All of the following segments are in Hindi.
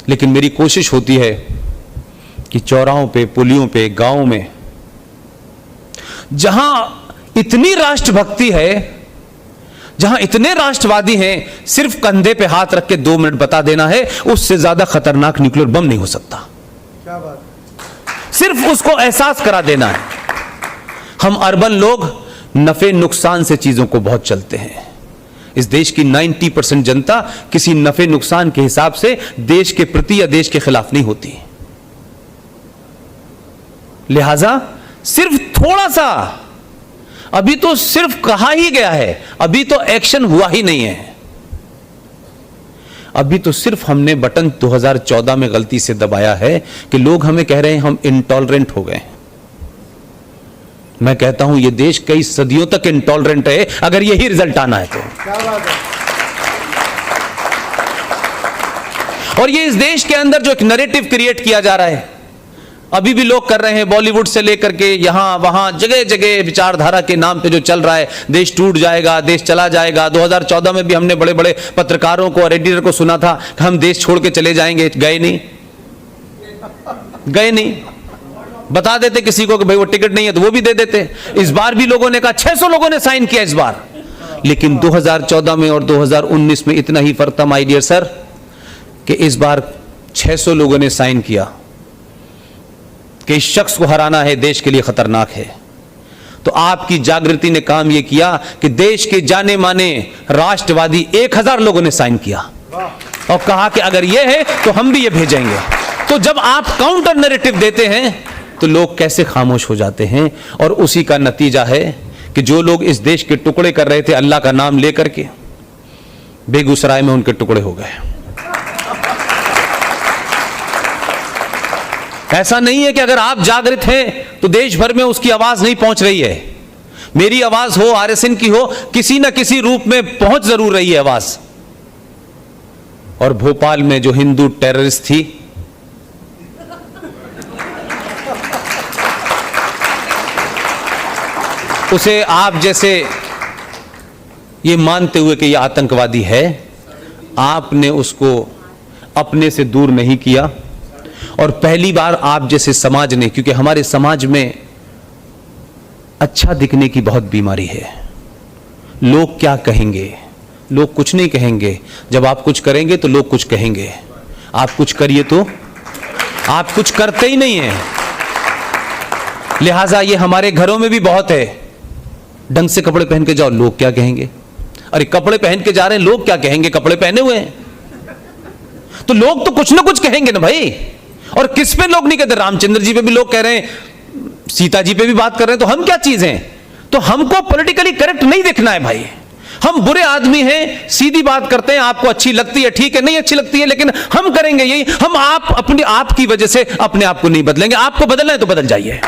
लेकिन मेरी कोशिश होती है कि चौराहों पे, पुलियों पे, गांवों में जहां इतनी राष्ट्रभक्ति है, जहां इतने राष्ट्रवादी हैं, सिर्फ कंधे पे हाथ रख के 2 मिनट बता देना है, उससे ज्यादा खतरनाक न्यूक्लियर बम नहीं हो सकता। क्या बात? सिर्फ उसको एहसास करा देना है। हम अर्बन लोग नफे नुकसान से चीजों को बहुत चलते हैं। इस देश की 90% जनता किसी नफे नुकसान के हिसाब से देश के प्रति या देश के खिलाफ नहीं होती। लिहाजा सिर्फ थोड़ा सा, अभी तो सिर्फ कहा ही गया है, अभी तो एक्शन हुआ ही नहीं है। अभी तो सिर्फ हमने बटन 2014 में गलती से दबाया है कि लोग हमें कह रहे हैं हम इंटॉलरेंट हो गए। मैं कहता हूं यह देश कई सदियों तक इंटॉलरेंट है, अगर यही रिजल्ट आना है तो। क्या बात है? और ये इस देश के अंदर जो एक नैरेटिव क्रिएट किया जा रहा है, अभी भी लोग कर रहे हैं, बॉलीवुड से लेकर के यहां वहां जगह जगह विचारधारा के नाम पे जो चल रहा है, देश टूट जाएगा, देश चला जाएगा। 2014 में भी हमने बड़े बड़े पत्रकारों को और एडिटर को सुना था कि हम देश छोड़ के चले जाएंगे, गए नहीं, गए नहीं। बता देते किसी को कि भाई वो टिकट नहीं है तो वो भी दे देते। इस बार भी लोगों ने कहा, 600 लोगों ने साइन किया इस बार, लेकिन 2014 में और 2019 में इतना ही फर्क था माय डियर सर कि इस बार 600 लोगों ने साइन किया कि इस शख्स को हराना है, देश के लिए खतरनाक है। तो आपकी जागृति ने काम यह किया कि देश के जाने माने राष्ट्रवादी 1000 लोगों ने साइन किया और कहा कि अगर यह है तो हम भी ये भेजेंगे। तो जब आप काउंटर नैरेटिव देते हैं तो लोग कैसे खामोश हो जाते हैं, और उसी का नतीजा है कि जो लोग इस देश के टुकड़े कर रहे थे अल्लाह का नाम लेकर के, बेगूसराय में उनके टुकड़े हो गए। ऐसा नहीं है कि अगर आप जागृत हैं तो देश भर में उसकी आवाज नहीं पहुंच रही है। मेरी आवाज हो, आरएसएन की हो, किसी ना किसी रूप में पहुंच जरूर रही है आवाज। और भोपाल में जो हिंदू टेररिस्ट थी, उसे आप जैसे ये मानते हुए कि यह आतंकवादी है, आपने उसको अपने से दूर नहीं किया। और पहली बार आप जैसे समाज ने, क्योंकि हमारे समाज में अच्छा दिखने की बहुत बीमारी है। लोग क्या कहेंगे, लोग कुछ नहीं कहेंगे। जब आप कुछ करेंगे तो लोग कुछ कहेंगे। आप कुछ करिए तो आप कुछ करते ही नहीं हैं। लिहाजा ये हमारे घरों में भी बहुत है। ढंग से कपड़े पहन के जाओ, लोग क्या कहेंगे। अरे कपड़े पहन के जा रहे हैं, लोग क्या कहेंगे, कपड़े पहने हुए हैं तो लोग तो कुछ ना कुछ कहेंगे ना भाई। और किस पे लोग नहीं कहते, रामचंद्र जी पे भी लोग कह रहे हैं, सीता जी पे भी बात कर रहे हैं, तो हम क्या चीज हैं। तो हमको पॉलिटिकली करेक्ट नहीं देखना है भाई। हम बुरे आदमी हैं, सीधी बात करते हैं, आपको अच्छी लगती है ठीक है, नहीं अच्छी लगती है लेकिन हम करेंगे यही। हम आप अपनी आपकी वजह से अपने आप को नहीं बदलेंगे। आपको बदलना है तो बदल जाइए,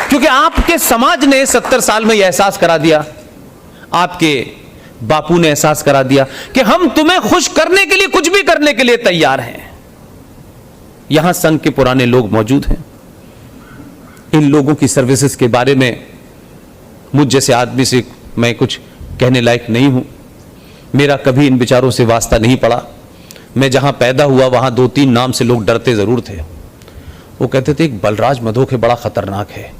क्योंकि आपके समाज ने 70 साल में यह एहसास करा दिया, आपके बापू ने एहसास करा दिया कि हम तुम्हें खुश करने के लिए कुछ भी करने के लिए तैयार हैं। यहां संघ के पुराने लोग मौजूद हैं। इन लोगों की सर्विसेज के बारे में मुझ जैसे आदमी से मैं कुछ कहने लायक नहीं हूं। मेरा कभी इन विचारों से वास्ता नहीं पड़ा। मैं जहां पैदा हुआ वहां 2-3 नाम से लोग डरते जरूर थे। वो कहते थे एक बलराज मधोक है, बड़ा खतरनाक है।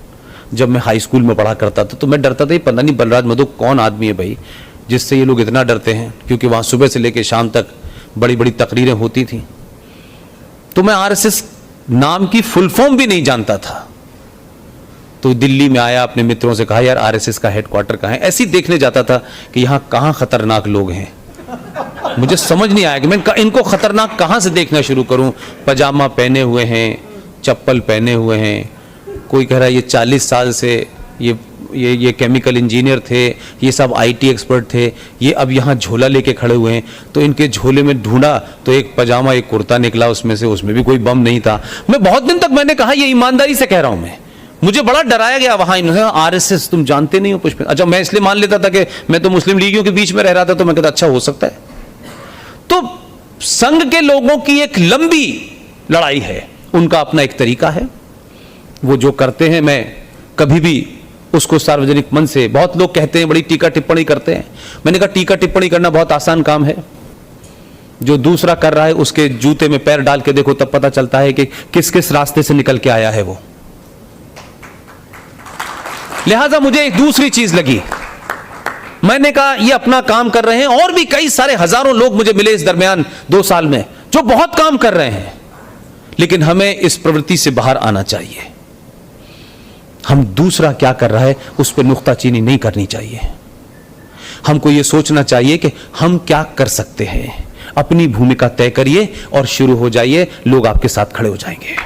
जब मैं हाई स्कूल में पढ़ा करता था तो मैं डरता था, पता नहीं बलराज मधोक कौन आदमी है भाई जिससे ये लोग इतना डरते हैं, क्योंकि वहां सुबह से लेकर शाम तक बड़ी बड़ी तकरीरें होती थी। तो मैं आरएसएस नाम की फुल फॉर्म भी नहीं जानता था। तो दिल्ली में आया, अपने मित्रों से कहा यार आरएसएस का हेडक्वार्टर कहाँ है। ऐसे ही देखने जाता था कि यहाँ कहाँ खतरनाक लोग हैं। मुझे समझ नहीं आया कि मैं इनको खतरनाक कहाँ से देखना शुरू करूँ। पजामा पहने हुए हैं, चप्पल पहने हुए हैं, कोई कह रहा है ये 40 साल से ये केमिकल इंजीनियर थे, ये सब आईटी एक्सपर्ट थे, ये अब यहाँ झोला लेके खड़े हुए हैं। तो इनके झोले में ढूंढा तो एक पजामा एक कुर्ता निकला उसमें से, उसमें भी कोई बम नहीं था। मैं बहुत दिन तक मैंने कहा, ये ईमानदारी से कह रहा हूं, मैं मुझे बड़ा डराया गया वहां। इन्होंने आरएसएस तुम जानते नहीं हो पुष्प। अच्छा, मैं इसलिए मान लेता था कि मैं तो मुस्लिम लीगियों के बीच में रह रहा था, तो मैं कहता अच्छा हो सकता है। तो संघ के लोगों की एक लंबी लड़ाई है, उनका अपना एक तरीका है। वो जो करते हैं मैं कभी भी उसको सार्वजनिक मंच से, बहुत लोग कहते हैं बड़ी टीका टिप्पणी करते हैं, मैंने कहा टीका टिप्पणी करना बहुत आसान काम है, जो दूसरा कर रहा है उसके जूते में पैर डाल के देखो, तब पता चलता है कि किस किस रास्ते से निकल के आया है वो। लिहाजा मुझे एक दूसरी चीज लगी, मैंने कहा ये अपना काम कर रहे हैं, और भी कई सारे हजारों लोग मुझे मिले इस दरमियान 2 साल में जो बहुत काम कर रहे हैं, लेकिन हमें इस प्रवृत्ति से बाहर आना चाहिए। हम दूसरा क्या कर रहा है उस पर नुक्ताचीनी नहीं करनी चाहिए, हमको यह सोचना चाहिए कि हम क्या कर सकते हैं, अपनी भूमिका तय करिए और शुरू हो जाइए, लोग आपके साथ खड़े हो जाएंगे।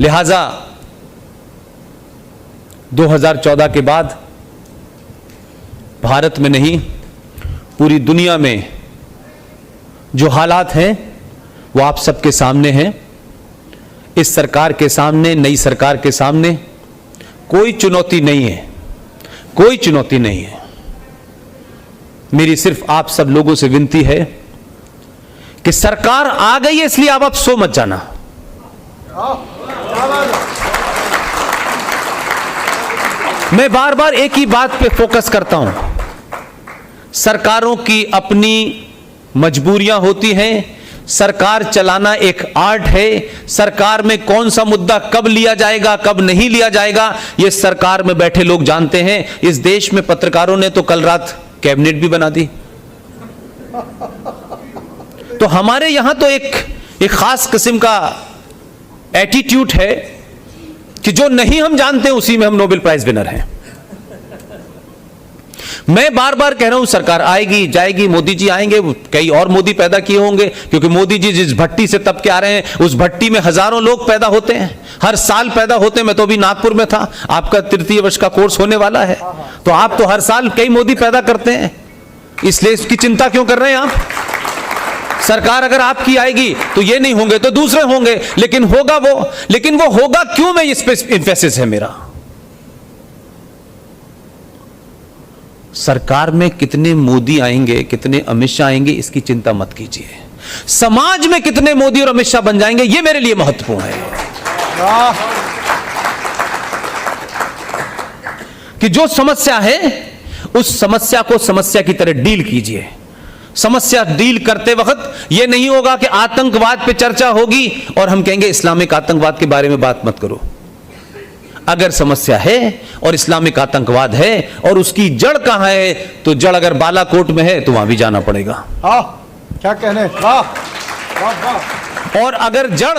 लिहाजा 2014 के बाद भारत में नहीं पूरी दुनिया में जो हालात हैं वो आप सबके सामने हैं। इस सरकार के सामने, नई सरकार के सामने कोई चुनौती नहीं है, कोई चुनौती नहीं है। मेरी सिर्फ आप सब लोगों से विनती है कि सरकार आ गई है इसलिए आप सो मत जाना। मैं बार बार एक ही बात पे फोकस करता हूं, सरकारों की अपनी मजबूरियां होती हैं, सरकार चलाना एक आर्ट है, सरकार में कौन सा मुद्दा कब लिया जाएगा कब नहीं लिया जाएगा यह सरकार में बैठे लोग जानते हैं। इस देश में पत्रकारों ने तो कल रात कैबिनेट भी बना दी, तो हमारे यहां तो एक खास किस्म का एटीट्यूड है कि जो नहीं हम जानते उसी में हम नोबेल प्राइज विनर हैं। मैं बार बार कह रहा हूं सरकार आएगी जाएगी, मोदी जी आएंगे, कई और मोदी पैदा किए होंगे, क्योंकि मोदी जी जिस भट्टी से तप के आ रहे हैं उस भट्टी में हजारों लोग पैदा होते हैं, हर साल पैदा होते हैं। मैं तो अभी नागपुर में था, आपका तृतीय वर्ष का कोर्स होने वाला है, तो आप तो हर साल कई मोदी पैदा करते हैं, इसलिए इसकी चिंता क्यों कर रहे हैं आप? सरकार अगर आपकी आएगी तो ये नहीं होंगे तो दूसरे होंगे, लेकिन होगा वो, लेकिन वो होगा क्यों, मैं इस पे एम्फेसिस है मेरा। सरकार में कितने मोदी आएंगे, कितने अमित शाह आएंगे, इसकी चिंता मत कीजिए, समाज में कितने मोदी और अमित शाह बन जाएंगे ये मेरे लिए महत्वपूर्ण है। कि जो समस्या है उस समस्या को समस्या की तरह डील कीजिए। समस्या डील करते वक्त यह नहीं होगा कि आतंकवाद पे चर्चा होगी और हम कहेंगे इस्लामिक आतंकवाद के बारे में बात मत करो। अगर समस्या है और इस्लामिक आतंकवाद है और उसकी जड़ कहां है, तो जड़ अगर बालाकोट में है तो वहां भी जाना पड़ेगा। क्या कहने, वाह वाह वाह। और अगर जड़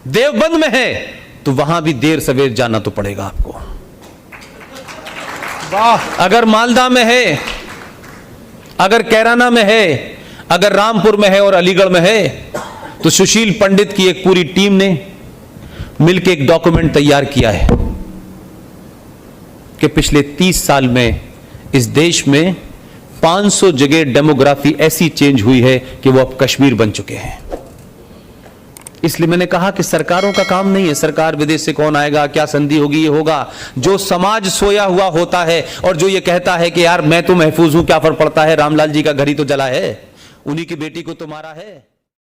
देवबंद में है तो वहां भी देर सवेर जाना तो पड़ेगा आपको। वाह। अगर मालदा में है, अगर कैराना में है, अगर रामपुर में है और अलीगढ़ में है, तो सुशील पंडित की एक पूरी टीम ने मिलकर एक डॉक्यूमेंट तैयार किया है कि पिछले 30 साल में इस देश में 500 जगह डेमोग्राफी ऐसी चेंज हुई है कि वो अब कश्मीर बन चुके हैं। इसलिए मैंने कहा कि सरकारों का काम नहीं है, सरकार विदेश से कौन आएगा, क्या संधि होगी, ये होगा। जो समाज सोया हुआ होता है और जो ये कहता है कि यार मैं तो महफूज हूं, क्या फर्क पड़ता है, रामलाल जी का घर ही तो जला है, उन्हीं की बेटी को तो मारा है।